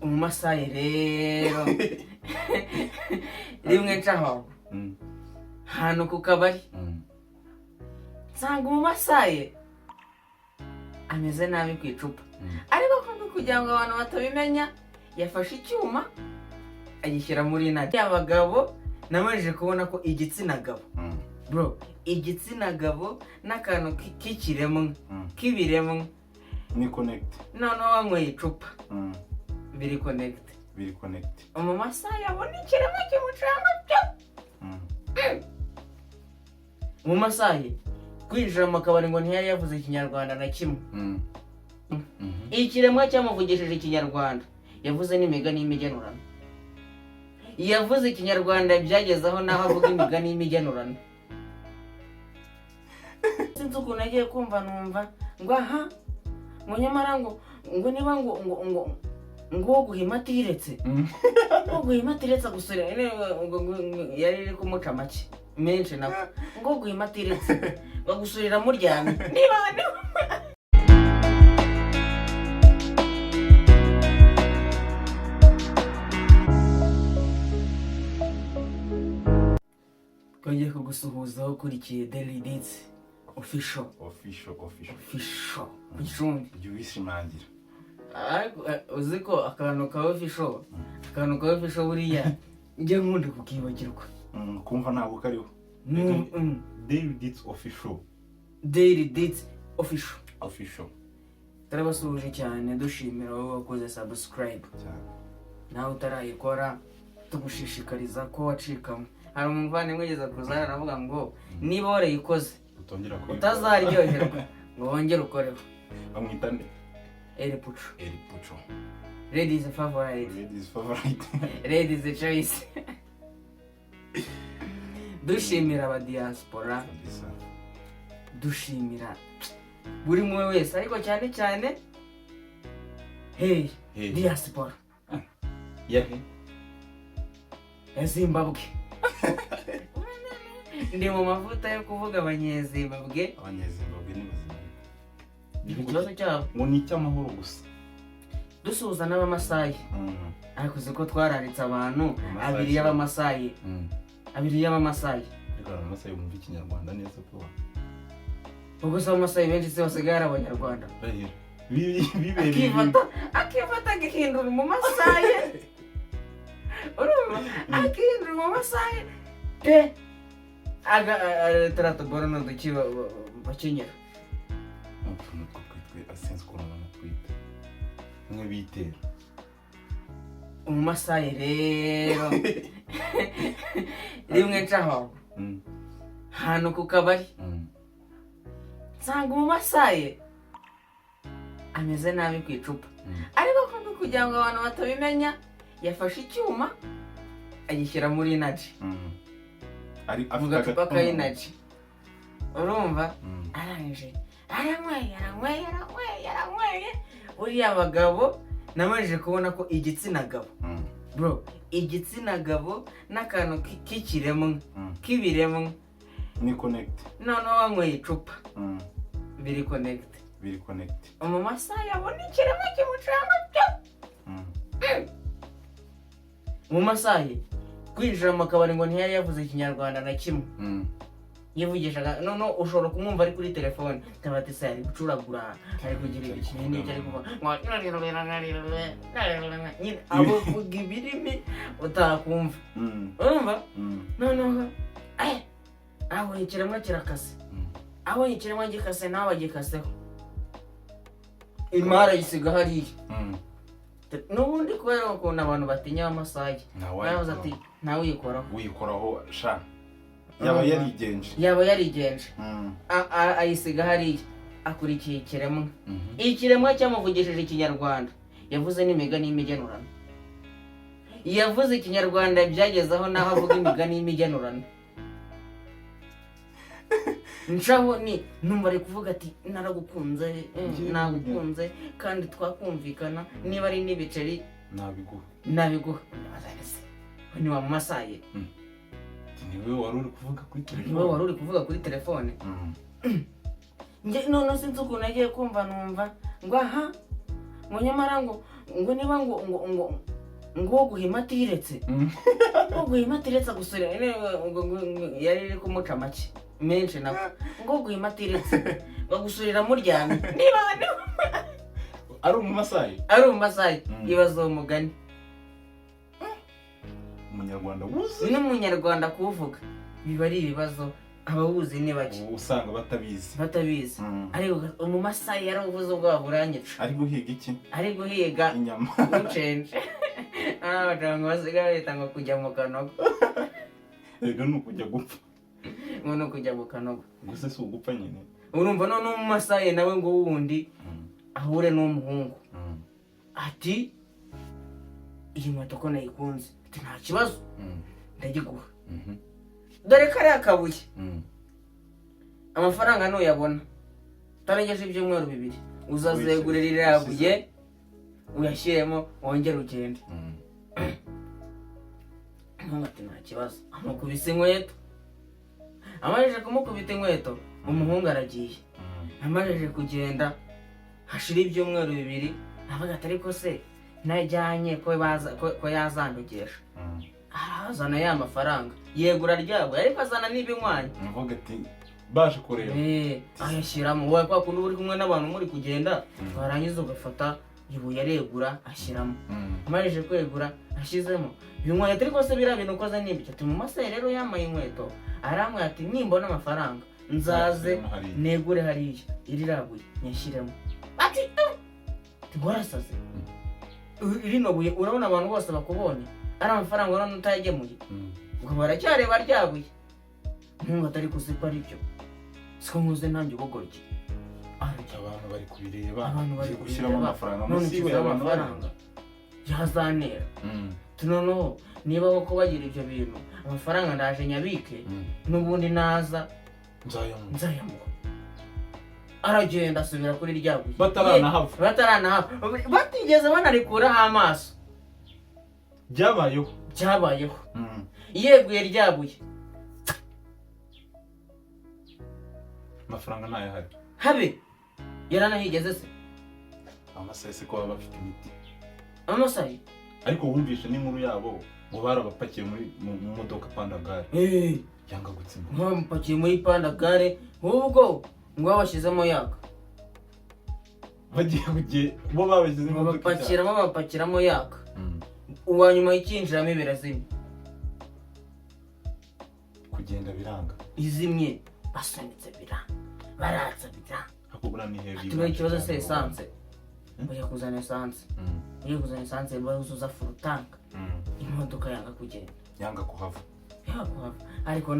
Umumasayi rero rimwe ncaho hano ku kabari nsanga umumasayi ameze nabi ku icupa, ariko kugira ngo abantu batabimenya yafashe icyuma agishyira muri nadi. Abagabo namajije kubona ko igitsina gabo bro, igitsina gabo n'akantu k'ikiremwa k'ibiremwa ni connect, noneho wanyweye icupa biri connect. Umumasayi abona ikiremwa kimucanga cyo umumasayi kwinjira mu kabari ngo ntiyari yavuze ikinyarwanda na kimwe. Ikiremwa cyamuvugishije ikinyarwanda, yavuze n'imigani y'imigenurano, yavuze ikinyarwanda byagezaho naho avuga imigani y'imigenurano. Sinzi ukuntu nagiye kumva numva ngo aha ngo nyamara ngo niba ngo guhima atiretse ngo guhima atiretse gusura yari iri kumuca make menshi nako ngo guhima atiretse bagusurira muryamye niba Kongeye kugusuhuza ukurikiye Daily Deeds official Gicumbi. Ibyo bishimangira uzi ko akantu ka official buriya njye nkunda kukibagirwa kumva ntabwo kariho. Daily Deeds official turabasuhuje cyane, dushimira wowe wakoze subscribe nawe utarayikora, tugushishikariza ko wacikamo. Hari umuvandimwe wigeze kuzana aravuga ngo niba warayikoze utazaryoherwa ngo wongere ukoreho. Bamwita nde? Eri Pucho. Ladies favorite ladies choice. Dushimira aba diaspora, dushimira buri mwe wese, ariko cyane cyane hey diaspora ya Zimbabwe. Ndi mu mavuta yo kuvuga abanyezimbabwe ni bazima. Ikibazo cyabo ngo ni icy'amahoro gusa. Dusuhuza n'abamasayi, ariko uzi ko twararitse abantu abiri y'abamasayi. Ariko abamasayi bumva ikinyarwanda neza ko ubwo se abamasayi benshi se basigaye ari abanyarwanda. Akifata agihindura umumasayi urumva, akihindura umumasayi pe taratobora n'uduki bakenyera utuntu twitwe asense ukuntu twita mwe bitera. Umumasayi rero rimwe ncaho hano ku kabari nsanga umumasayi ameze nabi ku icupa, ariko kugira ngo abantu batabimenya yafashe icyuma agishyira muri nadi mu gacupa ka energy urumva. Arangije aranyweye. Uriya abagabo namajije kubona ko igitsina gabo bro, igitsina gabo n'akantu k'ikiremwa k'ibiremwa ni connect. noneho wanyweye icupa biri connect. Umumasayi abona ikiremwa kimucanga cyo umumasayi kwinjira mu kabari ngo ntiyari yavuze ikinyarwanda na kimwe. Yivugishaga none ushobora kumwumva ari kuri telefone tabati se ari gucuragura, ari kugira ikintu cyari kuvuga nyine abo vuga ibirimi utakumva urumva. noneho aho ikiremwa kirakase, aho ikiremwa gikase nawe agikaseho imara yisiga hariya. N'ubundi kubera ukuntu abantu batinya amasayi yavuze ati nawe uyikoraho sha yaba yarigenje ayisiga hariya, akurikiye ikiremwa. Ikiremwa cyamuvugishije ikinyarwanda, yavuze n'imigani y'imigenurano, yavuze ikinyarwanda byagezaho naho avuga imigani y'imigenurano. Nshaho numva ari kuvuga ati naragukunze nagukunze kandi twakumvikana, niba ari n'ibiceri nabiguha. Ni wa mumasayi niwe wari uri kuvuga kuri telefone. Nje none sinzi ukuntu nagiye kumva numva ngo aha ngo nyamara ngo niba ngo guhima atiretse ngo guhima atiretse gusura yari iri kumuca make menshi nako ngo guhima atiretse bagusurira muryamye niba ari umumasayi ibazo uwo mugani umunyarwanda wuzi n'umunyarwanda kuvuga biba ari ibibazo abawuzi ni bake usanga batabizi ariko umumasayi yaravuze ubwo buranyica ari guhiga inyama n'ucenje abaganga basigaye bita ngo kujya mu kanogo ego ni ukujya gupfa ngo ni ukujya mu kanogo gusa si ugupfa nyine urumva none umumasayi nawe ngo wundi ahure n'umuhungu ati iyi nkweto ko nayikunze ati nta kibazo ndagiguha dore kariya kabuye amafaranga nuyabona utarengeje ibyumweru 2 uzazegurira iriya buye uyashyiremo wongere ugende ati nta kibazo amukubise inkweto amajije kumukubita inkweto umuhungu aragiye amajije kugenda hashira ibyumweru 2 avuga ati ariko se najyanye ko yazandogesha arazana ya mafaranga yegura ryabo ariko azana n'ibinywanya mvuga ati baje kureba ayashyiramo wowe kwa kundi uri kumwe n'abantu muri kugenda warangiza ugafata ibuye aregura ashyiramo amajije kwegura ashyizemo ibinywanya ariko se biriya bintu ukoze n'ibyo ati mu masayi rero yambaye inkweto aramwe ati nimbona amafaranga nzaze negure hariya irirabuye nyashyiremo ati warasaze rino buye urabona abantu bose bakubonye ari amafaranga urabona utayagemuye ngo baracyareba ryabuye ntunga atari kuzipa aribyo siko nkuze nanjye ubugoryi abantu bari kubireba bari gushyiramo amafaranga munsi y'amafaranga yazanera noneho niba koko bagira ibyo bintu amafaranga ndaje nyabike n'ubundi naza nzayamuha aragenda asubira kuri ryabuye bataranahava batigeze banarikuraho amaso byabayeho yeguye ryabuye amafaranga ntayahari habe yaranahigeze se amasayi se ko baba bafite imiti amasayi ariko wumvishe n'inkuru yabo ngo barabapakiye mu modoka pandagare yanga gutsinda bamupakiye muri pandagare ubwo ngo babashyizemo yaka bagiye bo babashyizemo bapakiramo yaka uwa nyuma y'ikinjiramo birazimye kugenda biranga izimye basunitse biranga baratsa biranga akubura ni heavy tubaye ikibazo se esanse bajya kuzana esanse baruzuza full tank imodoka yanga kugenda yanga kuhava ariko